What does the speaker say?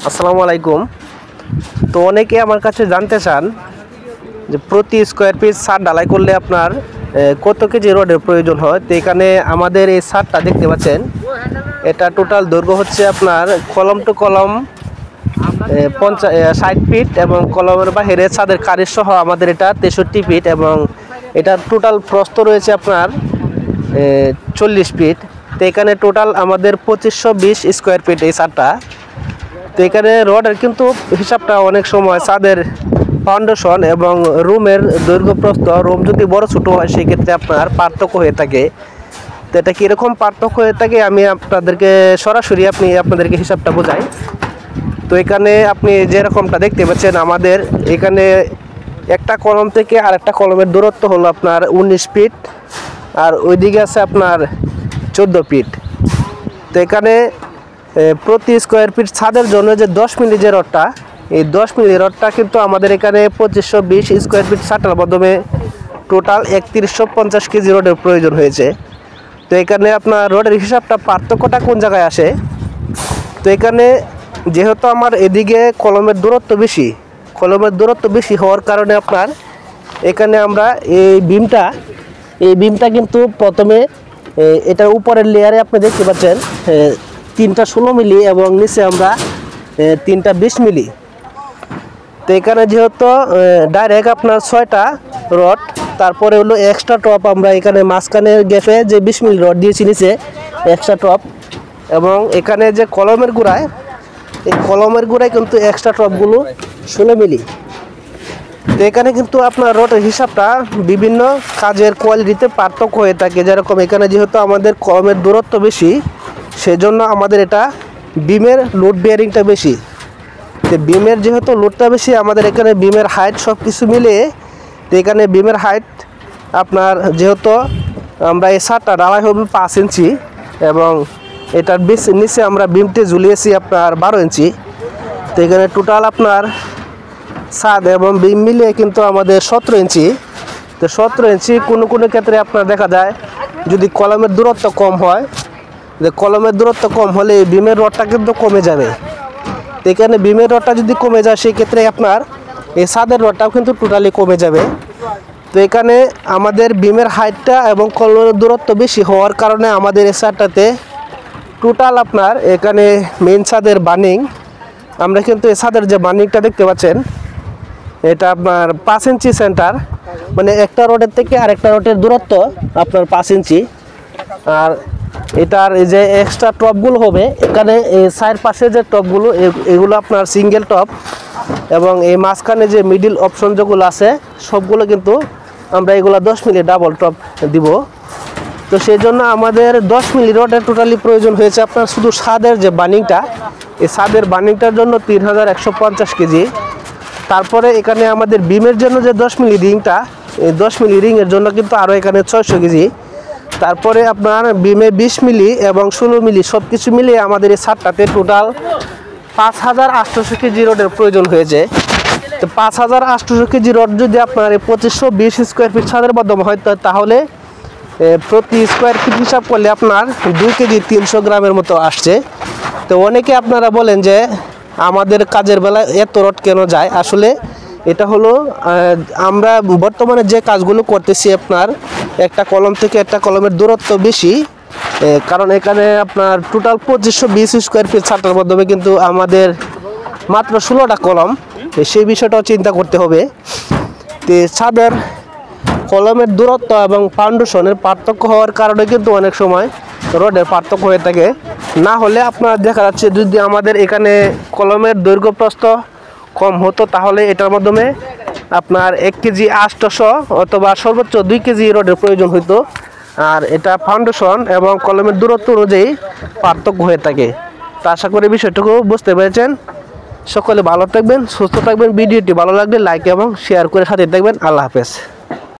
আসসালামু আলাইকুম। তো অনেকে আমার কাছে জানতে চান যে প্রতি স্কোয়ার পিস ছাদ ঢালাই করলে আপনার কত কেজি রডের প্রয়োজন হয়। তো এখানে আমাদের এই ছাদটা দেখতে পাচ্ছেন, এটা টোটাল দৈর্ঘ্য হচ্ছে আপনার কলম টু কলম 60 ফিট এবং কলমের বাহিরে ছাদের কারিজ সহ আমাদের এটা 63 ফিট এবং এটা টোটাল প্রস্থ রয়েছে আপনার 40 ফিট। তো এখানে টোটাল আমাদের 2520 স্কোয়ার ফিট এই ছাদটা। তো এখানে রডের কিন্তু হিসাবটা অনেক সময় ছাদের ফাউন্ডেশন এবং রুমের দৈর্ঘ্য প্রস্থ, রুম যদি বড় ছোটো হয় সেক্ষেত্রে আপনার পার্থক্য হয়ে থাকে। তো এটা কীরকম পার্থক্য হয়ে থাকে আমি আপনাদেরকে সরাসরি আপনাদেরকে হিসাবটা বোঝাই। তো এখানে আপনি যেরকমটা দেখতে পাচ্ছেন, আমাদের এখানে একটা কলম থেকে আরেকটা কলমের দূরত্ব হলো আপনার 19 ফিট আর ওইদিকে আছে আপনার 14 ফিট। তো এখানে প্রতি স্কোয়ার ফিট ছাদের জন্য যে 10 মিলি যে রডটা, এই 10 মিলি রডটা কিন্তু আমাদের এখানে 2520 স্কোয়ার ফিট ছাদটার মাধ্যমে টোটাল 3150 কেজি রডের প্রয়োজন হয়েছে। তো এখানে আপনার রডের হিসাবটা পার্থক্যটা কোন জায়গায় আসে, তো এখানে যেহেতু আমার এদিকে কলমের দূরত্ব বেশি হওয়ার কারণে আপনার এখানে আমরা এই বিমটা কিন্তু প্রথমে এটার উপরের লেয়ারে আপনি দেখতে পাচ্ছেন 3টা 16 মিলি এবং নিচে আমরা 3টা 20 মিলি। তো এখানে যেহেতু ডাইরেক্ট আপনার 6টা রড, তারপরে হলো এক্সট্রা টপ আমরা এখানে মাঝখানের গ্যাপে যে 20 মিলি রড দিয়েছি নিচে এক্সট্রা টপ, এবং এখানে যে কলমের গোড়ায় কিন্তু এক্সট্রা টপগুলো 16 মিলি। তো এখানে কিন্তু আপনার রডের হিসাবটা বিভিন্ন কাজের কোয়ালিটিতে পার্থক্য হয়ে থাকে। যেরকম এখানে যেহেতু আমাদের কলমের দূরত্ব বেশি, সেজন্য আমাদের এটা বিমের লোড বেয়ারিংটা বেশি। তো বিমের যেহেতু লোডটা বেশি, আমাদের এখানে বিমের হাইট সব কিছু মিলিয়ে, তো এখানে বিমের হাইট আপনার যেহেতু আমরা এই ছাদটা ঢালাই হবে 5 ইঞ্চি এবং এটার নিচে আমরা বিমটি ঝুলিয়েছি আপনার 12 ইঞ্চি। তো এখানে টোটাল আপনার ছাদ এবং বিম মিলিয়ে কিন্তু আমাদের 17 ইঞ্চি। তো 17 ইঞ্চি কোনো ক্ষেত্রে আপনার দেখা যায় যদি কলমের দূরত্ব কম হয়, যে কলমের দূরত্ব কম হলে এই বিমের রডটা কিন্তু কমে যাবে। তো এখানে বিমের রডটা যদি কমে যায় সেই ক্ষেত্রে আপনার এই ছাদের রডটাও কিন্তু টোটালি কমে যাবে। তো এখানে আমাদের বিমের হাইটটা এবং কলমের দূরত্ব বেশি হওয়ার কারণে আমাদের এই ছাদটাতে টোটাল আপনার এখানে মেন ছাদের বার্নিং, আমরা কিন্তু এই ছাদের যে বার্নিংটা দেখতে পাচ্ছেন এটা আপনার 5 ইঞ্চি সেন্টার, মানে একটা রডের থেকে আরেকটা রডের দূরত্ব আপনার 5 ইঞ্চি। আর এটার এই যে এক্সট্রা টপগুলো হবে এখানে এই সাইড পাশে যে টপগুলো এগুলো আপনার সিঙ্গেল টপ, এবং এই মাঝখানে যে মিডিল অপশন যেগুলো আছে সবগুলো কিন্তু আমরা এগুলো 10 মিলি ডাবল টপ দিব। তো সেই জন্য আমাদের 10 মিলি রডের টোটালি প্রয়োজন হয়েছে আপনার শুধু ছাদের যে বার্নিংটা, এই ছাদের বার্নিংটার জন্য 3150 কেজি। তারপরে এখানে আমাদের বিমের জন্য যে 10 মিলি রিংটা, এই 10 মিলি রিংয়ের জন্য কিন্তু আরও এখানে 600 কেজি। তারপরে আপনার বিমে 20 মিলি এবং 16 মিলি সব কিছু মিলিয়ে আমাদের এই ছাদটাতে টোটাল 5800 কেজি রডের প্রয়োজন হয়েছে। তো 5800 কেজি রড যদি আপনার 2520 স্কোয়ার ফিট ছাদের মাধ্যমে হয়, তাহলে প্রতি স্কোয়ার ফিট হিসাব করলে আপনার 2 কেজি 300 গ্রামের মতো আসছে। তো অনেকে আপনারা বলেন যে আমাদের কাজের বেলায় এত রড কেন যায়, আসলে এটা হলো আমরা বর্তমানে যে কাজগুলো করতেছি আপনার একটা কলম থেকে একটা কলমের দূরত্ব বেশি, কারণ এখানে আপনার টোটাল 2520 স্কোয়ার ফিট ছাদটার মাধ্যমে কিন্তু আমাদের মাত্র 16টা কলম, সেই বিষয়টাও চিন্তা করতে হবে। তো ছাদের কলমের দূরত্ব এবং ফাউন্ডেশনের পার্থক্য হওয়ার কারণে কিন্তু অনেক সময় রডের পার্থক্য হয়ে থাকে। না হলে আপনার দেখা যাচ্ছে যদি আমাদের এখানে কলমের দৈর্ঘ্য প্রস্থ কম হতো তাহলে এটার মাধ্যমে আপনার 1 কেজি 800 অথবা সর্বোচ্চ 2 কেজি রডের প্রয়োজন হতো। আর এটা ফাউন্ডেশন এবং কলমের দূরত্ব অনুযায়ী পার্থক্য হয়ে থাকে। তো আশা করি বিষয়টুকু বুঝতে পেরেছেন। সকলে ভালো থাকবেন, সুস্থ থাকবেন। ভিডিওটি ভালো লাগলে লাইক এবং শেয়ার করে সাথে থাকবেন। আল্লাহ হাফেজ।